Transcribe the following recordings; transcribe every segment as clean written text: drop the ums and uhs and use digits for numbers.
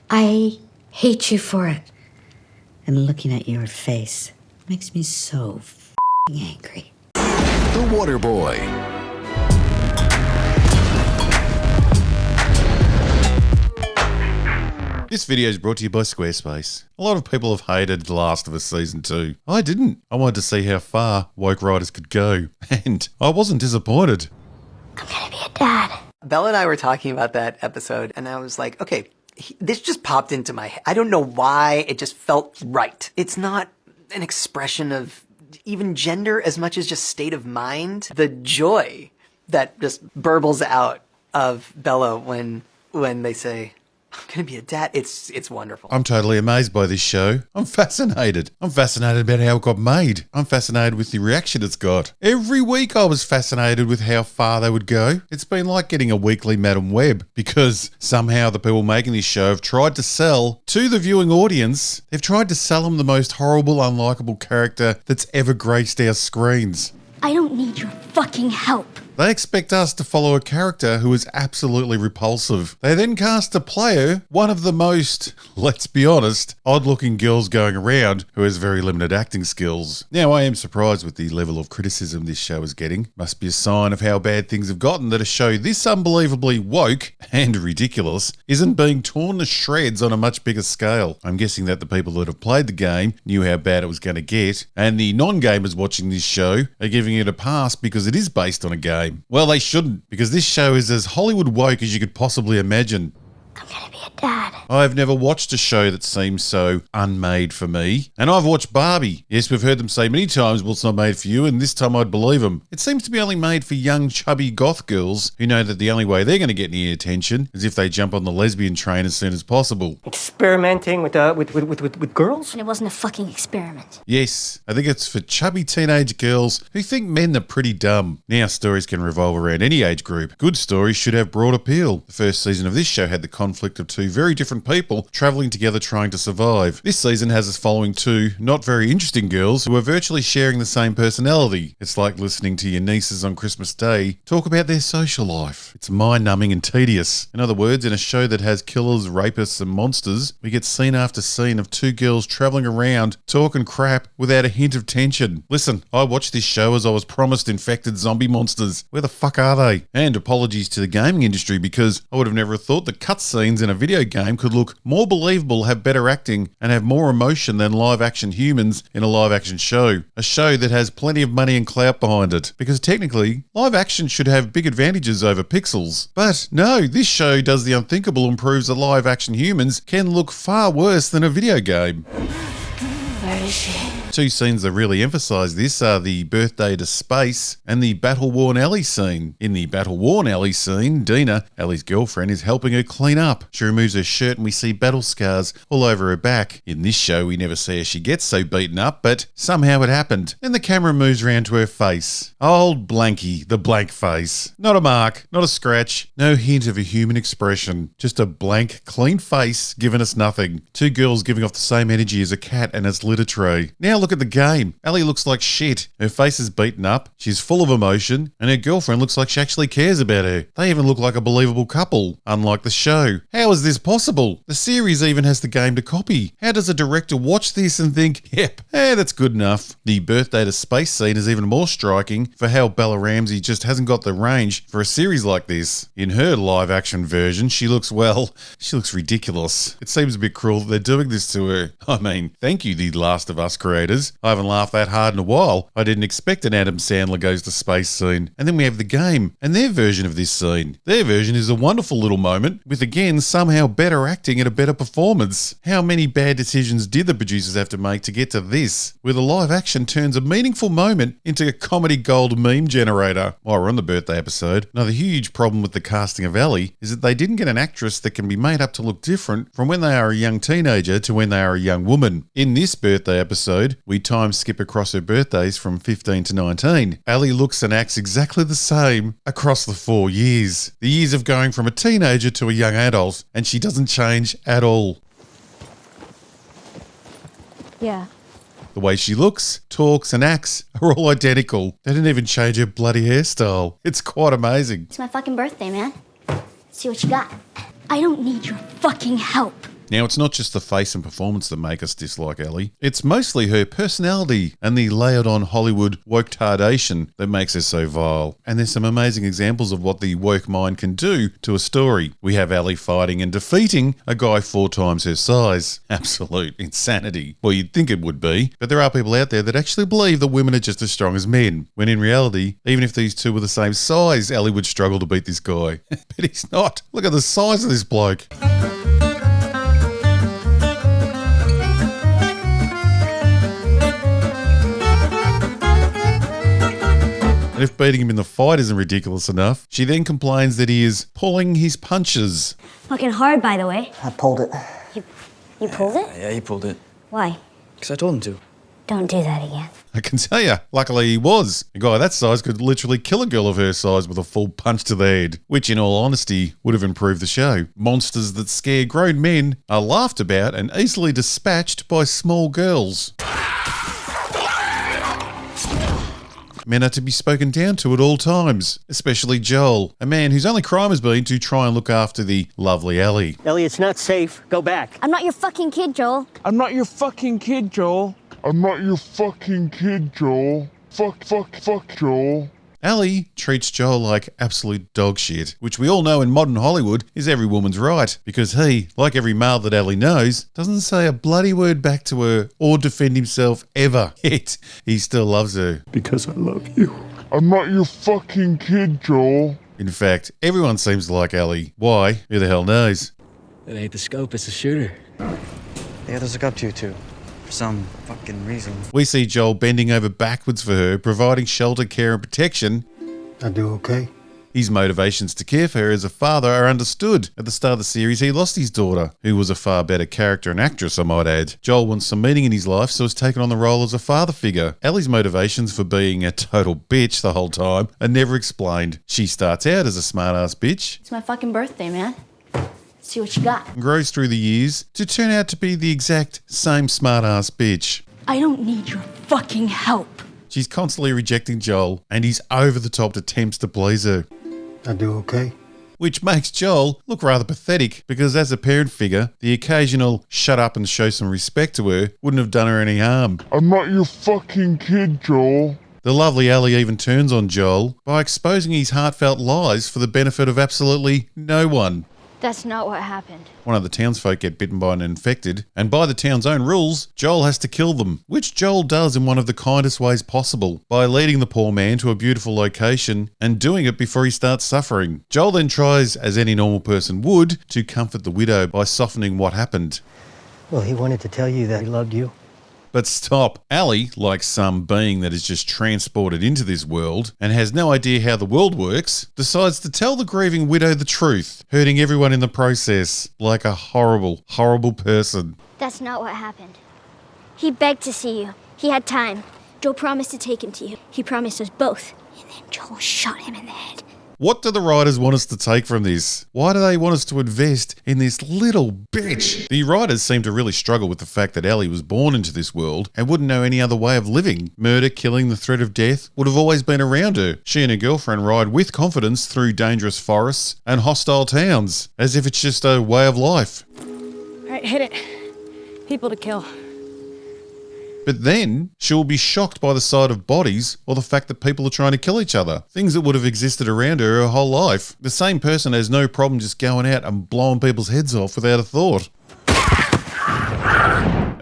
I hate you for it. And looking at your face makes me so f***ing angry. The Water Boy. This video is brought to you by Squarespace. A lot of people have hated The Last of Us Season 2. I didn't. I wanted to see how far woke writers could go. And I wasn't disappointed. I'm gonna be a dad. Bella and I were talking about that episode, and I was like, okay, this just popped into my head. I don't know why, it just felt right. It's not an expression of even gender as much as just state of mind. The joy that just burbles out of Bella when they say, I'm gonna be a dad. It's wonderful. I'm totally amazed by this show. I'm fascinated. I'm fascinated about how it got made. I'm fascinated with the reaction it's got. Every week I was fascinated with how far they would go. It's been like getting a weekly Madam Web, because somehow the people making this show have tried to sell to the viewing audience, they've tried to sell them the most horrible, unlikable character that's ever graced our screens. I don't need your fucking help. They expect us to follow a character who is absolutely repulsive. They then cast a player, one of the most, let's be honest, odd-looking girls going around, who has very limited acting skills. Now, I am surprised with the level of criticism this show is getting. Must be a sign of how bad things have gotten that a show this unbelievably woke and ridiculous isn't being torn to shreds on a much bigger scale. I'm guessing that the people that have played the game knew how bad it was going to get, and the non-gamers watching this show are giving it a pass because it is based on a game. Well, they shouldn't, because this show is as Hollywood woke as you could possibly imagine. I'm gonna be a dad. I've never watched a show that seems so unmade for me. And I've watched Barbie. Yes, we've heard them say many times, well, it's not made for you, and this time I'd believe them. It seems to be only made for young, chubby goth girls who know that the only way they're going to get any attention is if they jump on the lesbian train as soon as possible. Experimenting with girls? And it wasn't a fucking experiment. Yes, I think it's for chubby teenage girls who think men are pretty dumb. Now stories can revolve around any age group. Good stories should have broad appeal. The first season of this show had the conflict of two very different people travelling together trying to survive. This season has us following two not very interesting girls who are virtually sharing the same personality. It's like listening to your nieces on Christmas Day talk about their social life. It's mind-numbing and tedious. In other words, in a show that has killers, rapists and monsters, we get scene after scene of two girls travelling around talking crap without a hint of tension. Listen, I watched this show as I was promised infected zombie monsters. Where the fuck are they? And apologies to the gaming industry, because I would have never thought that cutscenes in a video game could look more believable, have better acting, and have more emotion than live-action humans in a live-action show. A show that has plenty of money and clout behind it. Because technically, live-action should have big advantages over pixels. But no, this show does the unthinkable and proves that live-action humans can look far worse than a video game. Where is she? Two scenes that really emphasise this are the birthday to space and the battle-worn Ellie scene. In the battle-worn Ellie scene, Dina, Ellie's girlfriend, is helping her clean up. She removes her shirt and we see battle scars all over her back. In this show, we never see her she gets so beaten up, but somehow it happened. And the camera moves around to her face. Old Blanky, the blank face. Not a mark, not a scratch, no hint of a human expression. Just a blank, clean face giving us nothing. Two girls giving off the same energy as a cat and its litter tray. Now look at the game. Ellie looks like shit. Her face is beaten up, she's full of emotion, and her girlfriend looks like she actually cares about her. They even look like a believable couple, unlike the show. How is this possible? The series even has the game to copy. How does a director watch this and think, yep, that's good enough? The birthday to space scene is even more striking for how Bella Ramsey just hasn't got the range for a series like this. In her live action version, she looks ridiculous. It seems a bit cruel that they're doing this to her. I mean, thank you, The Last of Us creators. I haven't laughed that hard in a while. I didn't expect an Adam Sandler goes to space scene. And then we have the game and their version of this scene. Their version is a wonderful little moment with, again, somehow better acting and a better performance. How many bad decisions did the producers have to make to get to this, where the live action turns a meaningful moment into a comedy gold meme generator? While we're on the birthday episode, another huge problem with the casting of Ellie is that they didn't get an actress that can be made up to look different from when they are a young teenager to when they are a young woman. In this birthday episode, we time skip across her birthdays from 15 to 19. Ellie looks and acts exactly the same across the 4 years. The years of going from a teenager to a young adult, and she doesn't change at all. Yeah. The way she looks, talks and acts are all identical. They didn't even change her bloody hairstyle. It's quite amazing. It's my fucking birthday, man. See what you got. I don't need your fucking help. Now, it's not just the face and performance that make us dislike Ellie. It's mostly her personality and the layered-on Hollywood woke-tardation that makes her so vile. And there's some amazing examples of what the woke mind can do to a story. We have Ellie fighting and defeating a guy 4 times her size. Absolute insanity. Well, you'd think it would be, but there are people out there that actually believe that women are just as strong as men, when in reality, even if these two were the same size, Ellie would struggle to beat this guy. But he's not. Look at the size of this bloke. And if beating him in the fight isn't ridiculous enough, she then complains that he is pulling his punches. Fucking hard, by the way. I pulled it. You pulled it? Yeah, he pulled it. Why? Because I told him to. Don't do that again. I can tell you, luckily he was. A guy that size could literally kill a girl of her size with a full punch to the head, which in all honesty would have improved the show. Monsters that scare grown men are laughed about and easily dispatched by small girls. Men are to be spoken down to at all times, especially Joel, a man whose only crime has been to try and look after the lovely Ellie. Ellie, it's not safe. Go back. I'm not your fucking kid, Joel. I'm not your fucking kid, Joel. I'm not your fucking kid, Joel. Fuck, Joel. Ellie treats Joel like absolute dog shit, which we all know in modern Hollywood is every woman's right, because he, like every male that Ellie knows, doesn't say a bloody word back to her or defend himself ever. Yet, he still loves her. Because I love you. I'm not your fucking kid, Joel. In fact, everyone seems to like Ellie. Why? Who the hell knows? It ain't the scope, it's the shooter. The others look up to you too. For some fucking reason. We see Joel bending over backwards for her, providing shelter, care and protection. I do okay. His motivations to care for her as a father are understood. At the start of the series, he lost his daughter, who was a far better character and actress, I might add. Joel wants some meaning in his life, so has taken on the role as a father figure. Ellie's motivations for being a total bitch the whole time are never explained. She starts out as a smart-ass bitch. It's my fucking birthday, man. See what you got. And grows through the years to turn out to be the exact same smart-ass bitch. I don't need your fucking help. She's constantly rejecting Joel and his over-the-top attempts to please her. I do okay. Which makes Joel look rather pathetic because as a parent figure, the occasional shut up and show some respect to her wouldn't have done her any harm. I'm not your fucking kid, Joel. The lovely Ellie even turns on Joel by exposing his heartfelt lies for the benefit of absolutely no one. That's not what happened. One of the townsfolk get bitten by an infected, and by the town's own rules, Joel has to kill them, which Joel does in one of the kindest ways possible, by leading the poor man to a beautiful location and doing it before he starts suffering. Joel then tries, as any normal person would, to comfort the widow by softening what happened. Well, he wanted to tell you that he loved you. But stop. Ellie, like some being that is just transported into this world and has no idea how the world works, decides to tell the grieving widow the truth, hurting everyone in the process, like a horrible, horrible person. That's not what happened. He begged to see you. He had time. Joel promised to take him to you. He promised us both. And then Joel shot him in the head. What do the writers want us to take from this? Why do they want us to invest in this little bitch? The writers seem to really struggle with the fact that Ellie was born into this world and wouldn't know any other way of living. Murder, killing, the threat of death would have always been around her. She and her girlfriend ride with confidence through dangerous forests and hostile towns, as if it's just a way of life. All right, hit it. People to kill. But then she'll be shocked by the sight of bodies or the fact that people are trying to kill each other. Things that would have existed around her whole life. The same person has no problem just going out and blowing people's heads off without a thought.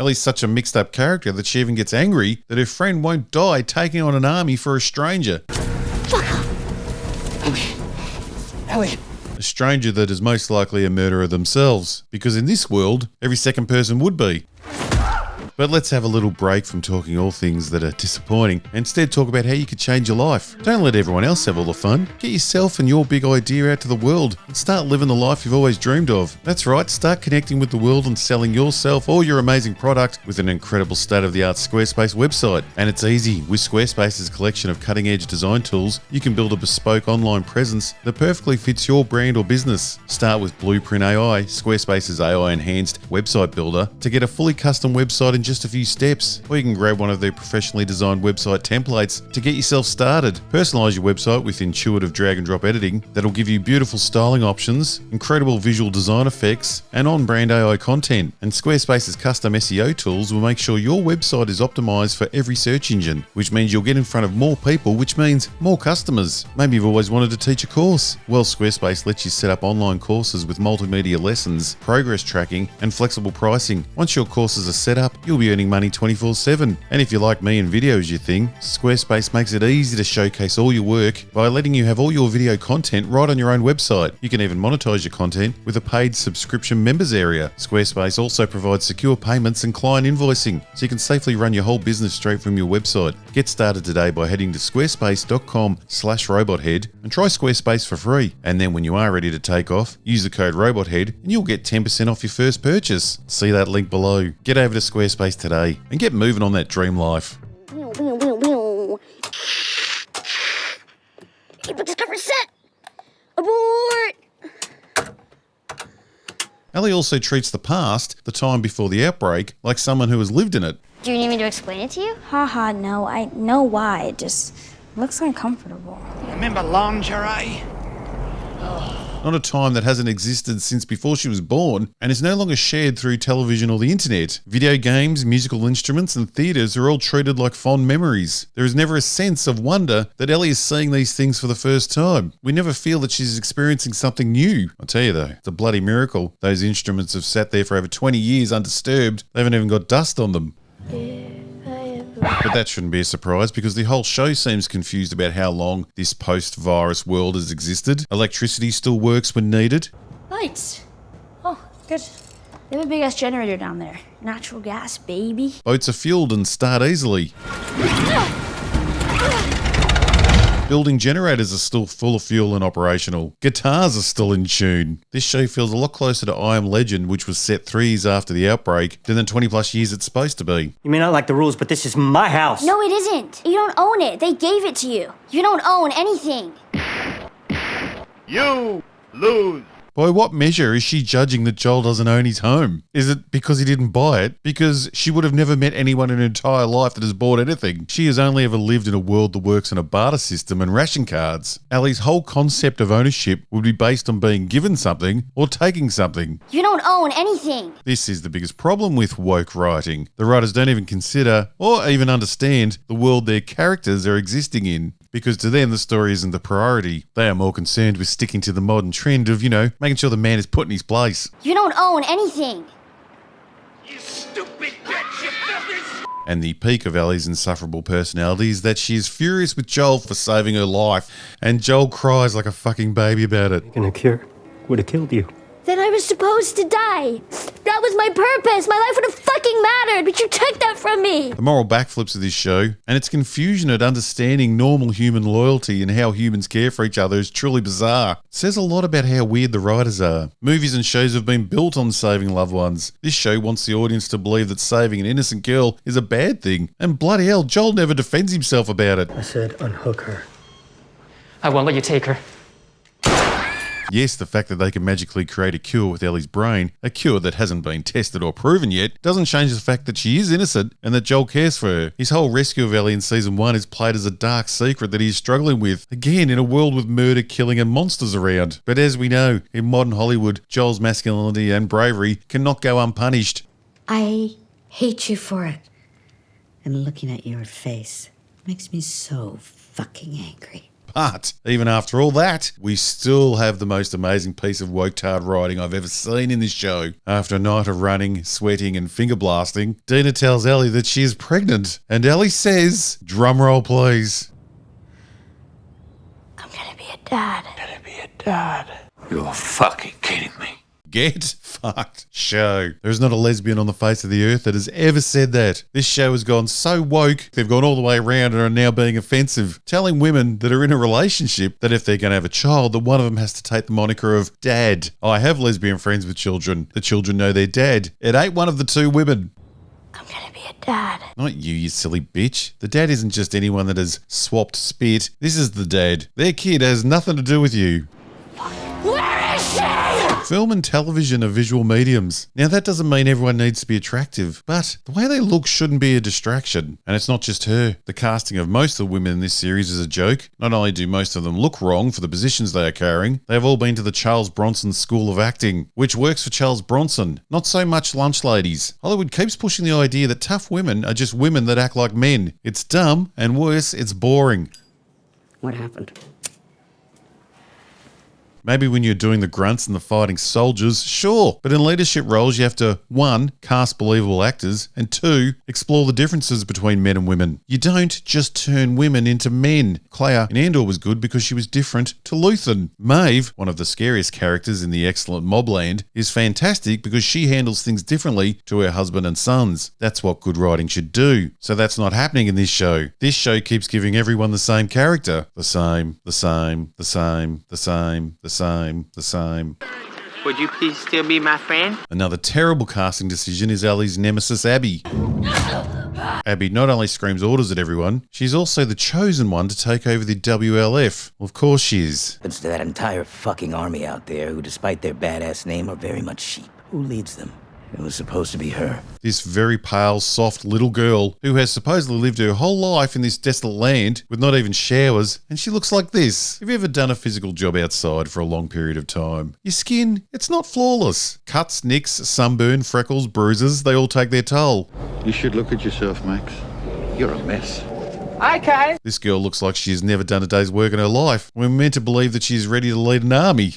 Ellie's such a mixed up character that she even gets angry that her friend won't die taking on an army for a stranger. Ellie. A stranger that is most likely a murderer themselves. Because in this world, every second person would be. But let's have a little break from talking all things that are disappointing and instead talk about how you could change your life. Don't let everyone else have all the fun. Get yourself and your big idea out to the world and start living the life you've always dreamed of. That's right, start connecting with the world and selling yourself or your amazing product with an incredible state-of-the-art Squarespace website. And it's easy. With Squarespace's collection of cutting-edge design tools, you can build a bespoke online presence that perfectly fits your brand or business. Start with Blueprint AI, Squarespace's AI-enhanced website builder, to get a fully custom website in just a few steps, or you can grab one of their professionally designed website templates to get yourself started. Personalize your website with intuitive drag and drop editing that'll give you beautiful styling options, incredible visual design effects, and on-brand AI content. And Squarespace's custom SEO tools will make sure your website is optimized for every search engine, which means you'll get in front of more people, which means more customers. Maybe you've always wanted to teach a course. Well, Squarespace lets you set up online courses with multimedia lessons, progress tracking, and flexible pricing. Once your courses are set up, you'll be earning money 24/7. And if you like me and video is your thing, Squarespace makes it easy to showcase all your work by letting you have all your video content right on your own website. You can even monetize your content with a paid subscription members area. Squarespace also provides secure payments and client invoicing, so you can safely run your whole business straight from your website. Get started today by heading to squarespace.com/robothead and try Squarespace for free. And then when you are ready to take off, use the code robothead and you'll get 10% off your first purchase. See that link below. Get over to Squarespace today and get moving on that dream life. Ebook discovery set! Abort! Ellie also treats the past, the time before the outbreak, like someone who has lived in it. Do you need me to explain it to you? Haha, no, I know why. It just looks uncomfortable. Remember lingerie? Not a time that hasn't existed since before she was born and is no longer shared through television or the internet. Video games, musical instruments, and theatres are all treated like fond memories. There is never a sense of wonder that Ellie is seeing these things for the first time. We never feel that she's experiencing something new. I'll tell you though, it's a bloody miracle. Those instruments have sat there for over 20 years undisturbed. They haven't even got dust on them. But that shouldn't be a surprise because the whole show seems confused about how long this post-virus world has existed. Electricity still works when needed. Lights. Oh, good. They have a big-ass generator down there. Natural gas, baby. Boats are fueled and start easily. Building generators are still full of fuel and operational. Guitars are still in tune. This show feels a lot closer to I Am Legend, which was set 3 years after the outbreak, than the 20 plus years it's supposed to be. You may not like the rules, but this is my house. No, it isn't. You don't own it. They gave it to you. You don't own anything. You lose. By what measure is she judging that Joel doesn't own his home? Is it because he didn't buy it? Because she would have never met anyone in her entire life that has bought anything. She has only ever lived in a world that works on a barter system and ration cards. Ellie's whole concept of ownership would be based on being given something or taking something. You don't own anything. This is the biggest problem with woke writing. The writers don't even consider or even understand the world their characters are existing in. Because to them, the story isn't the priority. They are more concerned with sticking to the modern trend of, making sure the man is put in his place. You don't own anything. You stupid bitch. You filthy. And the peak of Ellie's insufferable personality is that she is furious with Joel for saving her life, and Joel cries like a fucking baby about it. And a cure would have killed you. Then I was supposed to die. That was my purpose. My life would have fucking mattered, but you took that from me. The moral backflips of this show, and its confusion at understanding normal human loyalty and how humans care for each other is truly bizarre. It says a lot about how weird the writers are. Movies and shows have been built on saving loved ones. This show wants the audience to believe that saving an innocent girl is a bad thing. And bloody hell, Joel never defends himself about it. I said unhook her. I won't let you take her. Yes, the fact that they can magically create a cure with Ellie's brain, a cure that hasn't been tested or proven yet, doesn't change the fact that she is innocent and that Joel cares for her. His whole rescue of Ellie in season 1 is played as a dark secret that he is struggling with, again in a world with murder, killing and monsters around. But as we know, in modern Hollywood, Joel's masculinity and bravery cannot go unpunished. I hate you for it. And looking at your face makes me so fucking angry. But even after all that, we still have the most amazing piece of woke-tard writing I've ever seen in this show. After a night of running, sweating and finger blasting, Dina tells Ellie that she is pregnant, and Ellie says, drumroll please, I'm gonna be a dad. You're fucking kidding me. get fucked show. There is not a lesbian on the face of the earth that has ever said that. This show has gone so woke, they've gone all the way around and are now being offensive, telling women that are in a relationship that if they're going to have a child, that one of them has to take the moniker of dad. I have lesbian friends with children. The children know their dad. It ain't one of the two women. I'm gonna be a dad. Not you silly bitch. The dad isn't just anyone that has swapped spit. This is the dad. Their kid has nothing to do with you. Where is she? Film and television are visual mediums. Now that doesn't mean everyone needs to be attractive, but the way they look shouldn't be a distraction. And it's not just her. The casting of most of the women in this series is a joke. Not only do most of them look wrong for the positions they are carrying, they have all been to the Charles Bronson School of Acting, which works for Charles Bronson, not so much lunch ladies. Hollywood keeps pushing the idea that tough women are just women that act like men. It's dumb, and worse, it's boring. What happened? Maybe when you're doing the grunts and the fighting soldiers, sure. But in leadership roles, you have to, 1, cast believable actors, and 2, explore the differences between men and women. You don't just turn women into men. Claire in Andor was good because she was different to Luthen. Maeve, one of the scariest characters in the excellent Mobland, is fantastic because she handles things differently to her husband and sons. That's what good writing should do. So that's not happening in this show. This show keeps giving everyone the same character. The same. Would you please still be my friend? Another terrible casting decision is Ellie's nemesis, Abby. Abby not only screams orders at everyone, she's also the chosen one to take over the WLF. Well, of course she is. It's that entire fucking army out there who, despite their badass name, are very much sheep. Who leads them? It was supposed to be her. This very pale, soft little girl who has supposedly lived her whole life in this desolate land with not even showers, and she looks like this. Have you ever done a physical job outside for a long period of time? Your skin, it's not flawless. Cuts, nicks, sunburn, freckles, bruises, they all take their toll. You should look at yourself, Max. You're a mess. Okay. This girl looks like she has never done a day's work in her life. We're meant to believe that she's ready to lead an army.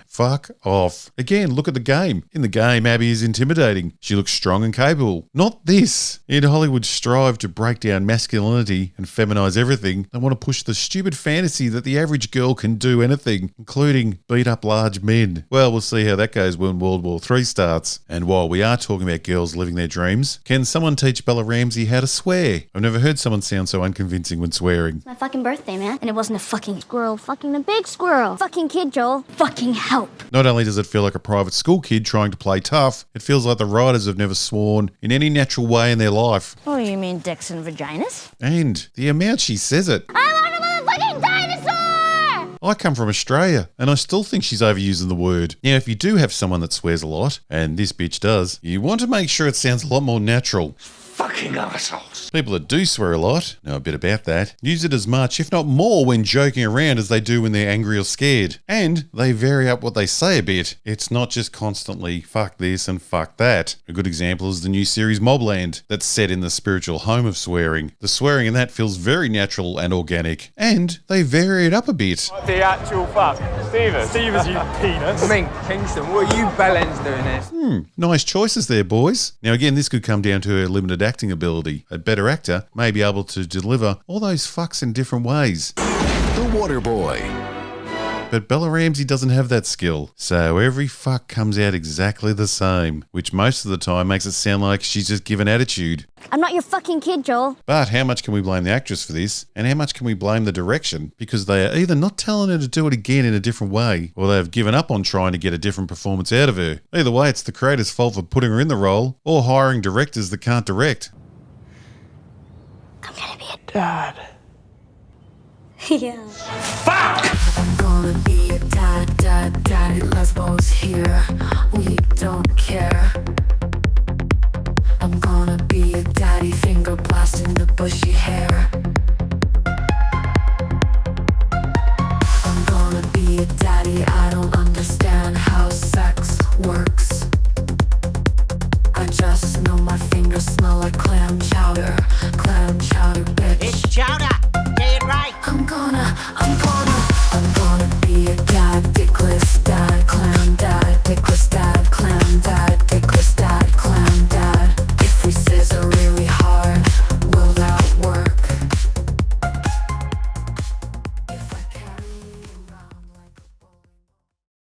Fuck off. Again, look at the game. In the game, Abby is intimidating. She looks strong and capable. Not this. In Hollywood strive to break down masculinity and feminize everything, they want to push the stupid fantasy that the average girl can do anything, including beat up large men. Well, we'll see how that goes when World War III starts. And while we are talking about girls living their dreams, can someone teach Bella Ramsey how to swear? I've never heard someone sound so unconvincing when swearing. It's my fucking birthday, man. And it wasn't a fucking squirrel. Fucking a big squirrel. Fucking kid, Joel. Fucking help. Not only does it feel like a private school kid trying to play tough, it feels like the writers have never sworn in any natural way in their life. Oh, you mean dicks and vaginas? And the amount she says it. I want a motherfucking dinosaur! I come from Australia, and I still think she's overusing the word. Now, if you do have someone that swears a lot, and this bitch does, you want to make sure it sounds a lot more natural. Fucking assholes. People that do swear a lot, know a bit about that, use it as much, if not more, when joking around as they do when they're angry or scared. And they vary up what they say a bit. It's not just constantly fuck this and fuck that. A good example is the new series Mobland, that's set in the spiritual home of swearing. The swearing in that feels very natural and organic. And they vary it up a bit. The actual fuck. Stevens, you penis. I mean, Kingston, what are you bellends doing this? Nice choices there, boys. Now again, this could come down to her limited acting ability. A better actor may be able to deliver all those fucks in different ways. The Water Boy. But Bella Ramsey doesn't have that skill, so every fuck comes out exactly the same, which most of the time makes it sound like she's just given attitude. I'm not your fucking kid, Joel. But how much can we blame the actress for this, and how much can we blame the direction? Because they are either not telling her to do it again in a different way, or they have given up on trying to get a different performance out of her. Either way, it's the creator's fault for putting her in the role, or hiring directors that can't direct. I'm gonna be a Dad. yeah. I'm gonna be a daddy, lesbos here. We don't care. I'm gonna be a daddy, finger blasting the bushy hair. I'm gonna be a daddy, I don't understand how sex works. I just know my fingers smell like clam chowder, bitch. It's chowder.